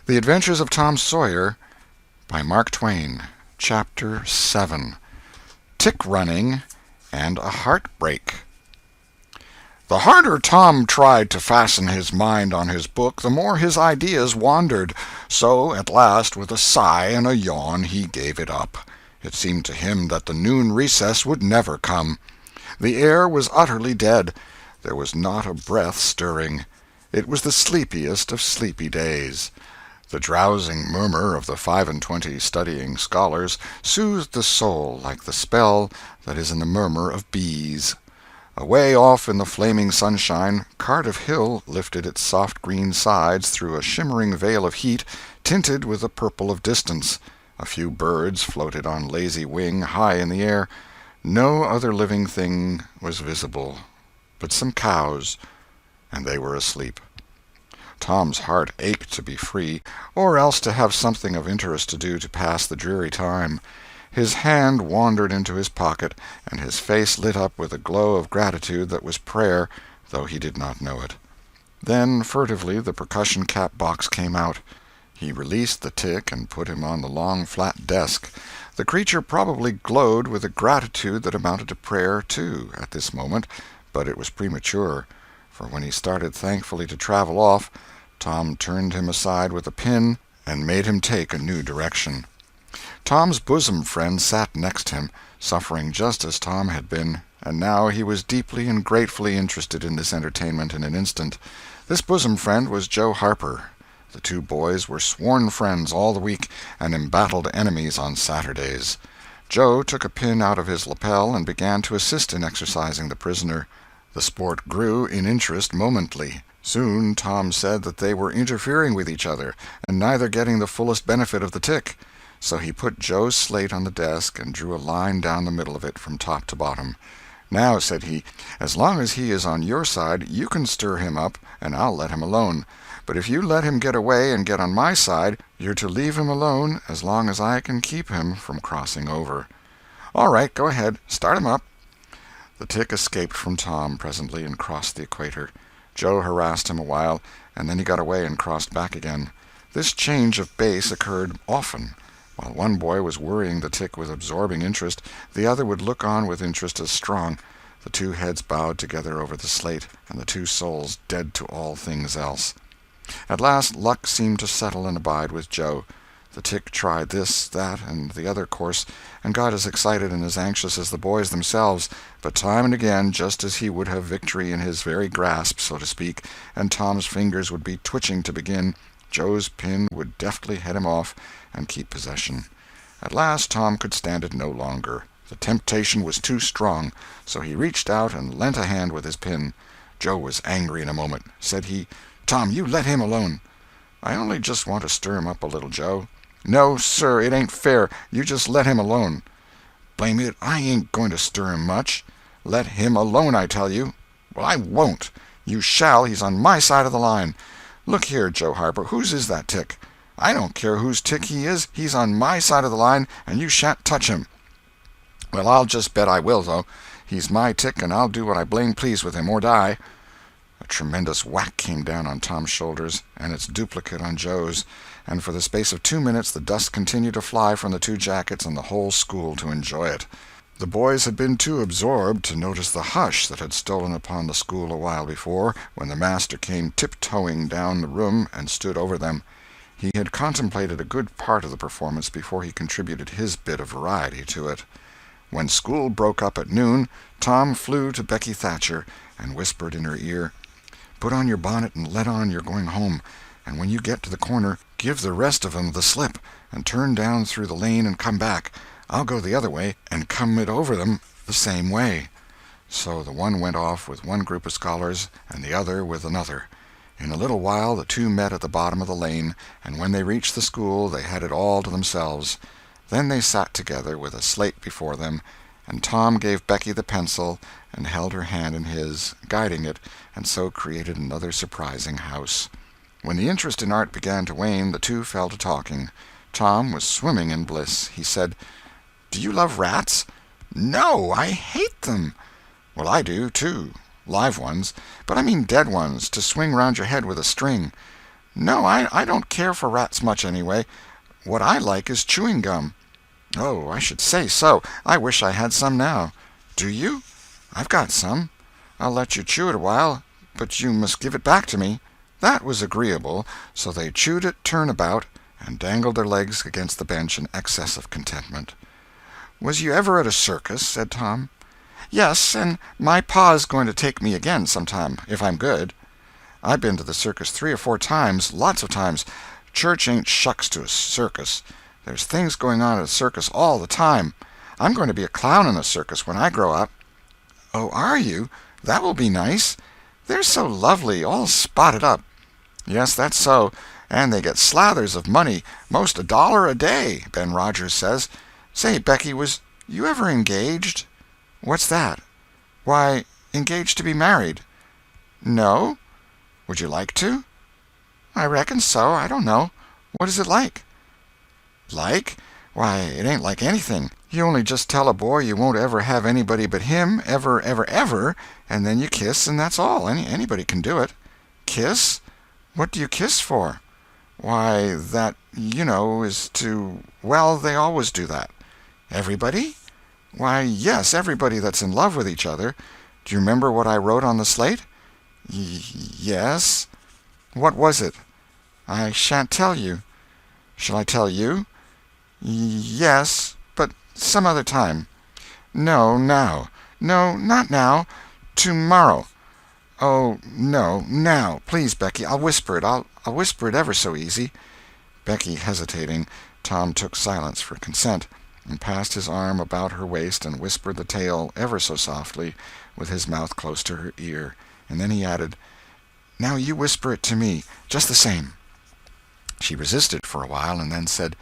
The Adventures of Tom Sawyer by Mark Twain. Chapter 7. Tick-running and a Heartbreak. The harder Tom tried to fasten his mind on his book, the more his ideas wandered. So, at last, with a sigh and a yawn, he gave it up. It seemed to him that the noon recess would never come. The air was utterly dead. There was not a breath stirring. It was the sleepiest of sleepy days. The drowsing murmur of the 25 studying scholars soothed the soul like the spell that is in the murmur of bees. Away off in the flaming sunshine, Cardiff Hill lifted its soft green sides through a shimmering veil of heat, tinted with the purple of distance. A few birds floated on lazy wing high in the air. No other living thing was visible but some cows, and they were asleep. Tom's heart ached to be free, or else to have something of interest to do to pass the dreary time. His hand wandered into his pocket, and his face lit up with a glow of gratitude that was prayer, though he did not know it. Then, furtively, the percussion cap box came out. He released the tick and put him on the long flat desk. The creature probably glowed with a gratitude that amounted to prayer, too, at this moment, but it was premature, for when he started thankfully to travel off, Tom turned him aside with a pin and made him take a new direction. Tom's bosom friend sat next him, suffering just as Tom had been, and now he was deeply and gratefully interested in this entertainment in an instant. This bosom friend was Joe Harper. The two boys were sworn friends all the week and embattled enemies on Saturdays. Joe took a pin out of his lapel and began to assist in exercising the prisoner. The sport grew in interest momently. Soon Tom said that they were interfering with each other, and neither getting the fullest benefit of the tick. So he put Joe's slate on the desk and drew a line down the middle of it from top to bottom. "Now," said he, "as long as he is on your side, you can stir him up, and I'll let him alone. But if you let him get away and get on my side, you're to leave him alone as long as I can keep him from crossing over." "All right, go ahead. Start him up." The tick escaped from Tom presently and crossed the equator. Joe harassed him a while, and then he got away and crossed back again. This change of base occurred often. While one boy was worrying the tick with absorbing interest, the other would look on with interest as strong. The two heads bowed together over the slate, and the two souls dead to all things else. At last luck seemed to settle and abide with Joe. The tick tried this, that, and the other course, and got as excited and as anxious as the boys themselves, but time and again, just as he would have victory in his very grasp, so to speak, and Tom's fingers would be twitching to begin, Joe's pin would deftly head him off and keep possession. At last Tom could stand it no longer. The temptation was too strong, so he reached out and lent a hand with his pin. Joe was angry in a moment. Said he, "Tom, you let him alone." "I only just want to stir him up a little, Joe." "No, sir, it ain't fair. You just let him alone." "Blame it, I ain't going to stir him much." "Let him alone, I tell you." "Well, I won't." "You shall. He's on my side of the line." "Look here, Joe Harper, whose is that tick?" "I don't care whose tick he is. He's on my side of the line, and you shan't touch him." "Well, I'll just bet I will, though. He's my tick, and I'll do what I blame please with him, or die." A tremendous whack came down on Tom's shoulders, and its duplicate on Joe's, and for the space of 2 minutes the dust continued to fly from the two jackets and the whole school to enjoy it. The boys had been too absorbed to notice the hush that had stolen upon the school a while before, when the master came tiptoeing down the room and stood over them. He had contemplated a good part of the performance before he contributed his bit of variety to it. When school broke up at noon, Tom flew to Becky Thatcher and whispered in her ear, "Put on your bonnet and let on you're going home, and when you get to the corner, give the rest of 'em the slip, and turn down through the lane and come back. I'll go the other way, and come it over them the same way." So the one went off with one group of scholars, and the other with another. In a little while the two met at the bottom of the lane, and when they reached the school they had it all to themselves. Then they sat together with a slate before them, and Tom gave Becky the pencil and held her hand in his, guiding it, and so created another surprising house. When the interest in art began to wane, the two fell to talking. Tom was swimming in bliss. He said, "Do you love rats?" "No, I hate them." "Well, I do, too. Live ones. But I mean dead ones, to swing round your head with a string." No, I don't care for rats much anyway. What I like is chewing gum." "Oh, I should say so. I wish I had some now." "Do you? I've got some. I'll let you chew it a while, but you must give it back to me." That was agreeable, so they chewed it turn about, and dangled their legs against the bench in excess of contentment. "Was you ever at a circus?" said Tom. "Yes, and my pa's going to take me again sometime, if I'm good. I've been to the circus 3 or 4 times, lots of times. Church ain't shucks to a circus. There's things going on at a circus all the time. I'm going to be a clown in a circus when I grow up." "Oh, are you? That will be nice. They're so lovely, all spotted up." "Yes, that's so, and they get slathers of money, most $1 a day, Ben Rogers says. Say, Becky, was you ever engaged?" "What's that?" "Why, engaged to be married." "No? Would you like to?" "I reckon so. I don't know. What is it like?" "Like? Why, it ain't like anything. You only just tell a boy you won't ever have anybody but him, ever, ever, ever, and then you kiss, and that's all. Anybody can do it." "Kiss? What do you kiss for?" "Why, that, you know, is to— well, they always do that." "Everybody?" "Why, yes, everybody that's in love with each other. Do you remember what I wrote on the slate?" Yes." "What was it?" "I shan't tell you." "Shall I tell you?" "Yes, but some other time." "No, now." "No, not now. Tomorrow." "Oh, no, now. Please, Becky, I'll whisper it. I'll whisper it ever so easy." Becky hesitating, Tom took silence for consent, and passed his arm about her waist and whispered the tale ever so softly, with his mouth close to her ear, and then he added, "Now you whisper it to me, just the same." She resisted for a while, and then said,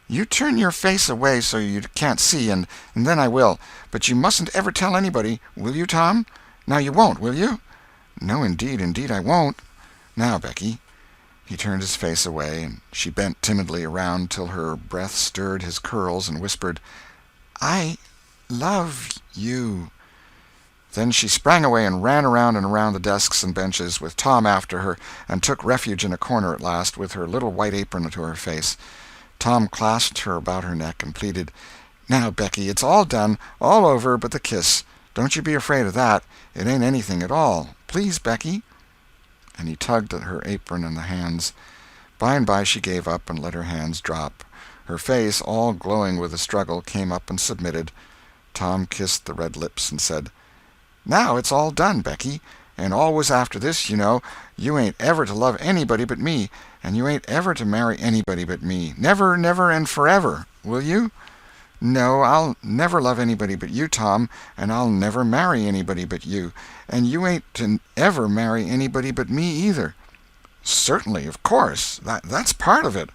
"You turn your face away so you can't see, and then I will. But you mustn't ever tell anybody, will you, Tom? Now you won't, will you?" "No, indeed I won't. Now, Becky." He turned his face away, and she bent timidly around till her breath stirred his curls, and whispered, "I love you." Then she sprang away and ran around and around the desks and benches, with Tom after her, and took refuge in a corner at last, with her little white apron to her face. Tom clasped her about her neck and pleaded, "Now, Becky, it's all done, all over but the kiss. Don't you be afraid of that. It ain't anything at all. Please, Becky." And he tugged at her apron and the hands. By and by she gave up and let her hands drop. Her face, all glowing with the struggle, came up and submitted. Tom kissed the red lips and said, "Now it's all done, Becky, and always after this, you know, you ain't ever to love anybody but me, and you ain't ever to marry anybody but me. Never, never, and forever. Will you?" "No, I'll never love anybody but you, Tom, and I'll never marry anybody but you, and you ain't to ever marry anybody but me either." "Certainly, of course. That's part of it.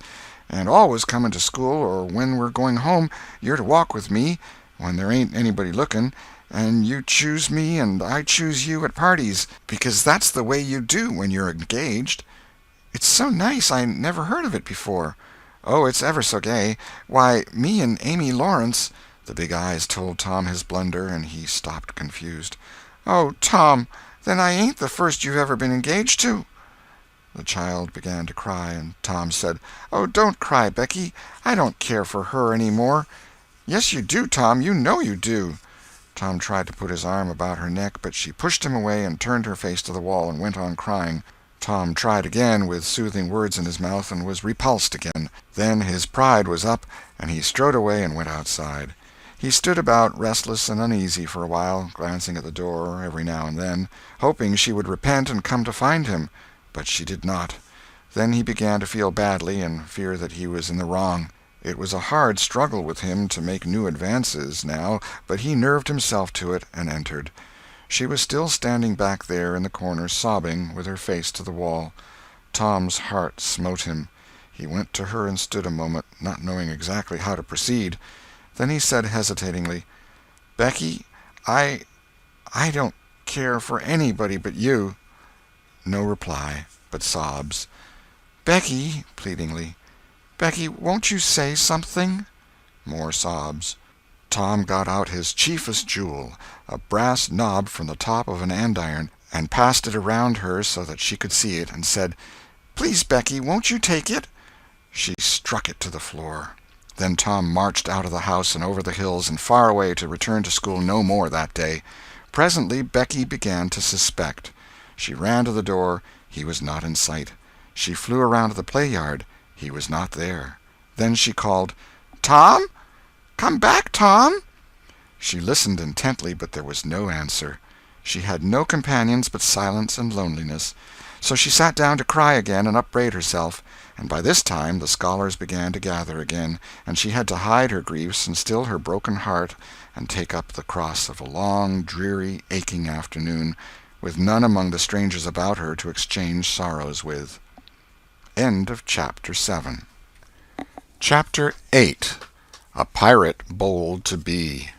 And always coming to school, or when we're going home, you're to walk with me, when there ain't anybody looking, and you choose me and I choose you at parties, because that's the way you do when you're engaged." "It's so nice. I never heard of it before." "Oh, it's ever so gay. Why, me and Amy Lawrence—" The big eyes told Tom his blunder, and he stopped confused. "Oh, Tom, then I ain't the first you've ever been engaged to." The child began to cry, and Tom said, "Oh, don't cry, Becky. I don't care for her any more." "Yes, you do, Tom. You know you do." Tom tried to put his arm about her neck, but she pushed him away and turned her face to the wall and went on crying. Tom tried again, with soothing words in his mouth, and was repulsed again. Then his pride was up, and he strode away and went outside. He stood about, restless and uneasy, for a while, glancing at the door every now and then, hoping she would repent and come to find him. But she did not. Then he began to feel badly, and fear that he was in the wrong. It was a hard struggle with him to make new advances, now, but he nerved himself to it, and entered. She was still standing back there in the corner, sobbing, with her face to the wall. Tom's heart smote him. He went to her and stood a moment, not knowing exactly how to proceed. Then he said hesitatingly, "Becky, I don't care for anybody but you." No reply, but sobs. "Becky," pleadingly, "Becky, won't you say something?" More sobs. Tom got out his chiefest jewel, a brass knob from the top of an andiron, and passed it around her so that she could see it, and said, Please, Becky, won't you take it?" She struck it to the floor. Then Tom marched out of the house and over the hills and far away to return to school no more that day. Presently Becky began to suspect. She ran to the door. He was not in sight. She flew around to the play-yard. He was not there. Then she called, "Tom? Come back, Tom!" She listened intently, but there was no answer. She had no companions but silence and loneliness. So she sat down to cry again and upbraid herself, and by this time the scholars began to gather again, and she had to hide her griefs and still her broken heart and take up the cross of a long, dreary, aching afternoon, with none among the strangers about her to exchange sorrows with. End of Chapter 7. Chapter 8. A Pirate Bold to Be.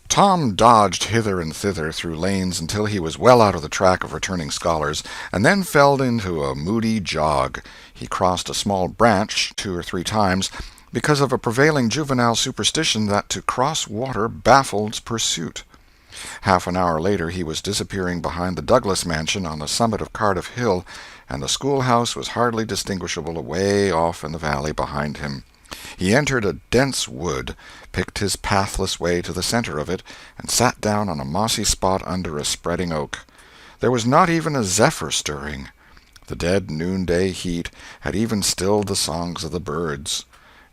Tom dodged hither and thither through lanes until he was well out of the track of returning scholars, and then fell into a moody jog. He crossed a small branch 2 or 3 times, because of a prevailing juvenile superstition that to cross water baffled pursuit. Half an hour later he was disappearing behind the Douglas mansion on the summit of Cardiff Hill, and the schoolhouse was hardly distinguishable away off in the valley behind him. He entered a dense wood, picked his pathless way to the center of it, and sat down on a mossy spot under a spreading oak. There was not even a zephyr stirring. The dead noonday heat had even stilled the songs of the birds.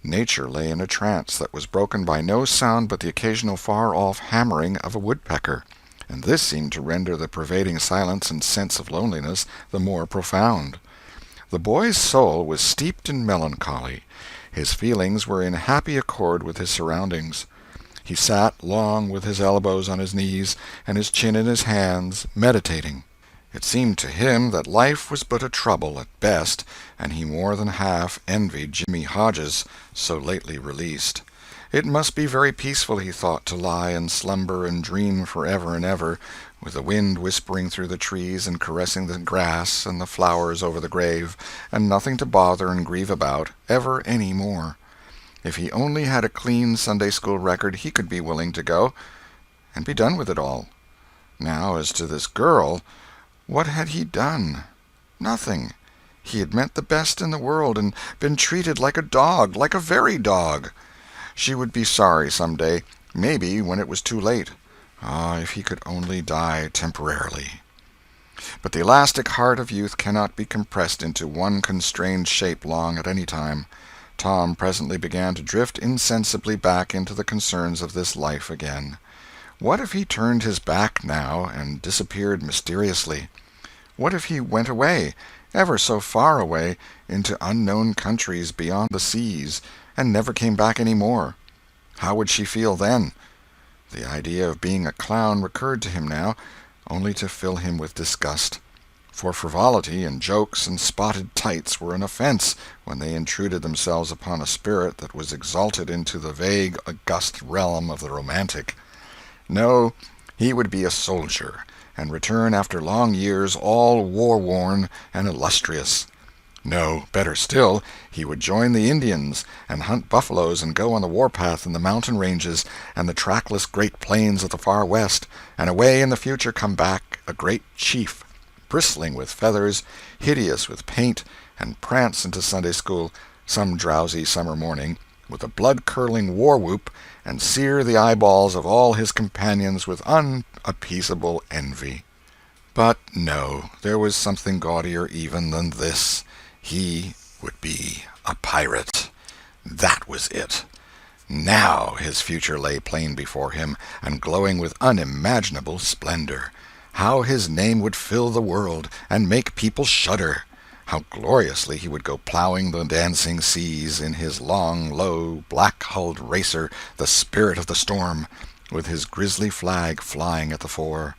Nature lay in a trance that was broken by no sound but the occasional far-off hammering of a woodpecker, and this seemed to render the pervading silence and sense of loneliness the more profound. The boy's soul was steeped in melancholy. His feelings were in happy accord with his surroundings. He sat long with his elbows on his knees and his chin in his hands, meditating. It seemed to him that life was but a trouble at best, and he more than half envied Jimmy Hodges, so lately released. It must be very peaceful, he thought, to lie and slumber and dream forever and ever, with the wind whispering through the trees and caressing the grass and the flowers over the grave, and nothing to bother and grieve about, ever any more. If he only had a clean Sunday-school record, he could be willing to go, and be done with it all. Now, as to this girl, what had he done? Nothing. He had meant the best in the world, and been treated like a dog, like a very dog. She would be sorry some day, maybe when it was too late. Ah, if he could only die temporarily. But the elastic heart of youth cannot be compressed into one constrained shape long at any time. Tom presently began to drift insensibly back into the concerns of this life again. What if he turned his back now and disappeared mysteriously? What if he went away, ever so far away, into unknown countries beyond the seas, and never came back any more? How would she feel then? The idea of being a clown recurred to him now, only to fill him with disgust. For frivolity and jokes and spotted tights were an offense when they intruded themselves upon a spirit that was exalted into the vague, august realm of the romantic. No, he would be a soldier, and return after long years all war-worn and illustrious. No, better still, he would join the Indians, and hunt buffaloes and go on the warpath in the mountain ranges and the trackless great plains of the far west, and away in the future come back a great chief, bristling with feathers, hideous with paint, and prance into Sunday school some drowsy summer morning, with a blood-curdling war-whoop, and sear the eyeballs of all his companions with unappeasable envy. But no, there was something gaudier even than this. He would be a pirate. That was it. Now his future lay plain before him, and glowing with unimaginable splendor. How his name would fill the world, and make people shudder. How gloriously he would go plowing the dancing seas in his long, low, black-hulled racer, the Spirit of the Storm, with his grisly flag flying at the fore.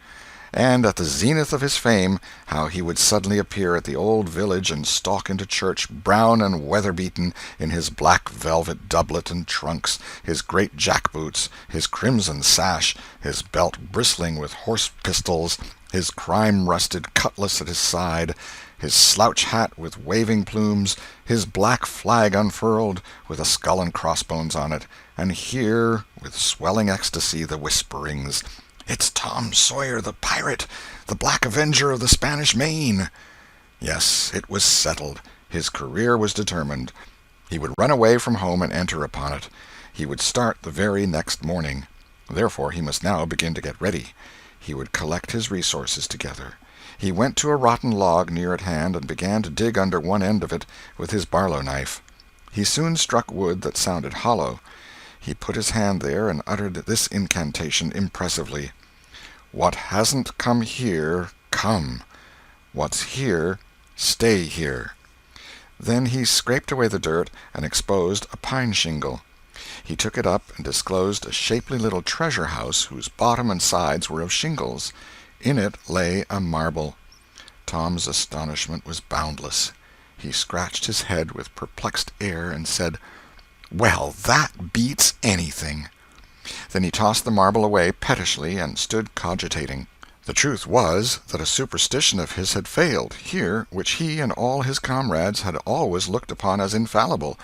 And at the zenith of his fame, how he would suddenly appear at the old village and stalk into church, brown and weather-beaten, in his black velvet doublet and trunks, his great jack-boots, his crimson sash, his belt bristling with horse-pistols, his crime-rusted cutlass at his side, his slouch hat with waving plumes, his black flag unfurled, with a skull and crossbones on it, and hear, with swelling ecstasy, the whisperings, "It's Tom Sawyer the pirate, the Black Avenger of the Spanish Main." Yes, it was settled. His career was determined. He would run away from home and enter upon it. He would start the very next morning. Therefore he must now begin to get ready. He would collect his resources together. He went to a rotten log near at hand and began to dig under one end of it with his barlow knife. He soon struck wood that sounded hollow. He put his hand there and uttered this incantation impressively: "What hasn't come here, come. What's here, stay here." Then he scraped away the dirt and exposed a pine shingle. He took it up and disclosed a shapely little treasure house whose bottom and sides were of shingles. In it lay a marble. Tom's astonishment was boundless. He scratched his head with perplexed air and said, "Well, that beats anything." Then he tossed the marble away pettishly and stood cogitating. The truth was that a superstition of his had failed here which he and all his comrades had always looked upon as infallible.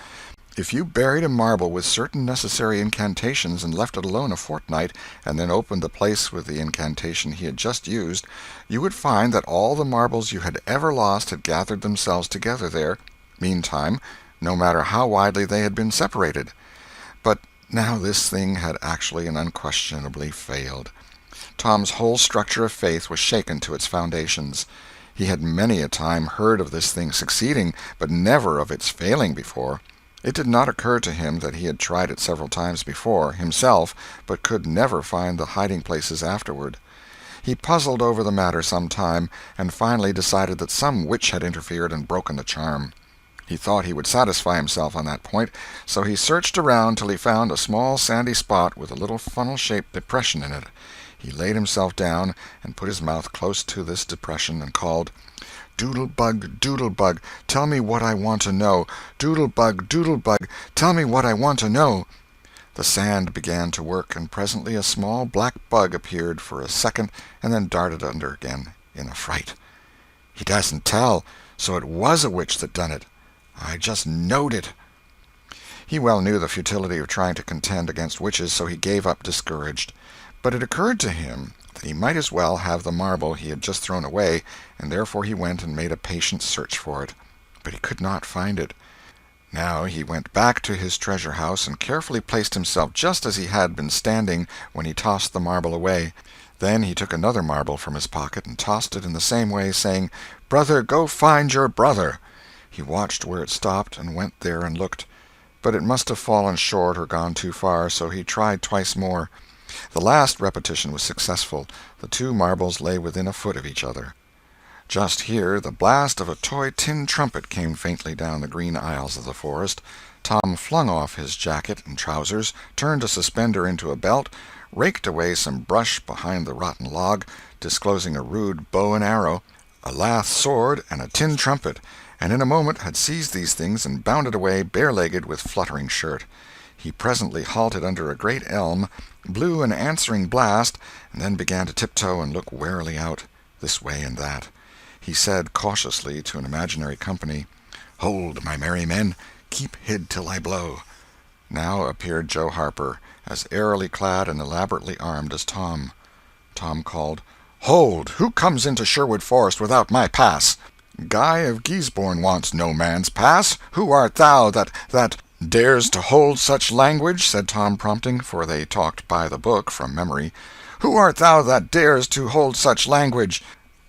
If you buried a marble with certain necessary incantations and left it alone a fortnight, and then opened the place with the incantation he had just used, you would find that all the marbles you had ever lost had gathered themselves together there, meantime, no matter how widely they had been separated. But now this thing had actually and unquestionably failed. Tom's whole structure of faith was shaken to its foundations. He had many a time heard of this thing succeeding, but never of its failing before. It did not occur to him that he had tried it several times before, himself, but could never find the hiding-places afterward. He puzzled over the matter some time, and finally decided that some witch had interfered and broken the charm. He thought he would satisfy himself on that point, so he searched around till he found a small sandy spot with a little funnel-shaped depression in it. He laid himself down and put his mouth close to this depression and called, "Doodle-bug, doodle-bug, tell me what I want to know. Doodle-bug, doodle-bug, tell me what I want to know." The sand began to work, and presently a small black bug appeared for a second and then darted under again in a fright. "He doesn't tell, so it was a witch that done it. I just knowed it." He well knew the futility of trying to contend against witches, so he gave up discouraged. But it occurred to him that he might as well have the marble he had just thrown away, and therefore he went and made a patient search for it. But he could not find it. Now he went back to his treasure house and carefully placed himself just as he had been standing when he tossed the marble away. Then he took another marble from his pocket and tossed it in the same way, saying, "Brother, go find your brother." He watched where it stopped and went there and looked. But it must have fallen short or gone too far, so he tried twice more. The last repetition was successful. The two marbles lay within a foot of each other. Just here the blast of a toy tin trumpet came faintly down the green aisles of the forest. Tom flung off his jacket and trousers, turned a suspender into a belt, raked away some brush behind the rotten log, disclosing a rude bow and arrow, a lath sword, and a tin trumpet, and in a moment had seized these things and bounded away bare-legged with fluttering shirt. He presently halted under a great elm, blew an answering blast, and then began to tiptoe and look warily out, this way and that. He said cautiously to an imaginary company, "Hold, my merry men, keep hid till I blow." Now appeared Joe Harper, as airily clad and elaborately armed as Tom. Tom called, "Hold! Who comes into Sherwood Forest without my pass?" "Guy of Guisborne wants no man's pass. Who art thou that dares to hold such language?" said Tom, prompting, for they talked by the book from memory. "Who art thou that dares to hold such language?"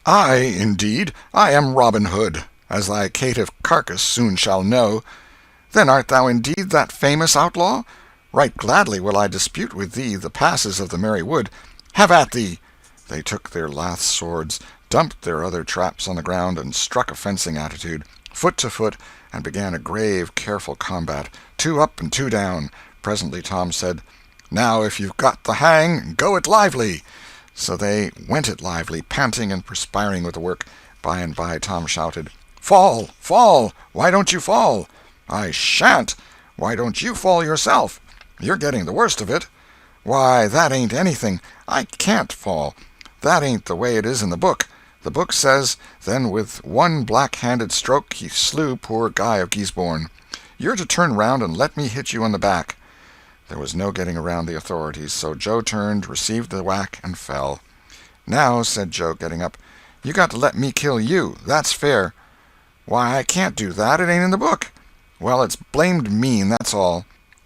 "I, indeed. I am Robin Hood, as thy caitiff carcass soon shall know." "Then art thou indeed that famous outlaw? Right gladly will I dispute with thee the passes of the merry wood. Have at thee!" They took their lath swords, dumped their other traps on the ground, and struck a fencing attitude, foot to foot, and began a grave, careful combat, two up and two down. Presently Tom said, "Now if you've got the hang, go it lively." So they went it lively, panting and perspiring with the work. By and by Tom shouted, "Fall! Fall! Why don't you fall?" "I shan't! Why don't you fall yourself? You're getting the worst of it." "Why, that ain't anything. I can't fall. That ain't the way it is in the book. The book says, then with one black-handed stroke he slew poor Guy of Guisborne. You're to turn round and let me hit you on the back." There was no getting around the authorities, so Joe turned, received the whack, and fell. "Now," said Joe, getting up, "you got to let me kill you. That's fair." "Why, I can't do that. It ain't in the book." "Well, it's blamed mean, that's all."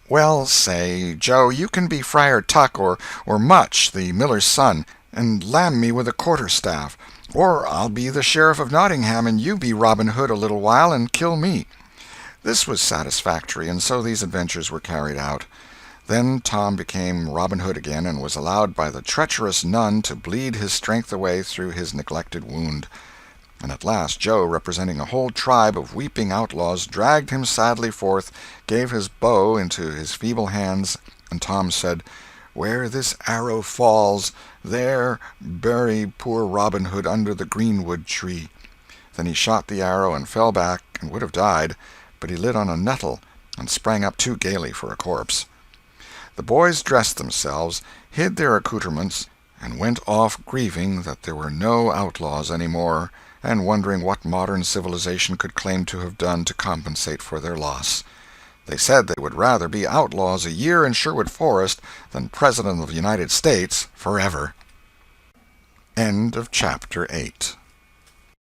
"Well, say, Joe, you can be Friar Tuck or Much, the miller's son, and lam me with a quarter-staff. Or I'll be the Sheriff of Nottingham, and you be Robin Hood a little while and kill me." This was satisfactory, and so these adventures were carried out. Then Tom became Robin Hood again, and was allowed by the treacherous nun to bleed his strength away through his neglected wound. And at last Joe, representing a whole tribe of weeping outlaws, dragged him sadly forth, gave his bow into his feeble hands, and Tom said, "Where this arrow falls, there bury poor Robin Hood under the greenwood tree." Then he shot the arrow and fell back and would have died, but he lit on a nettle and sprang up too gaily for a corpse. The boys dressed themselves, hid their accoutrements, and went off grieving that there were no outlaws any more, and wondering what modern civilization could claim to have done to compensate for their loss. They said they would rather be outlaws a year in Sherwood Forest than President of the United States forever. End of chapter 8.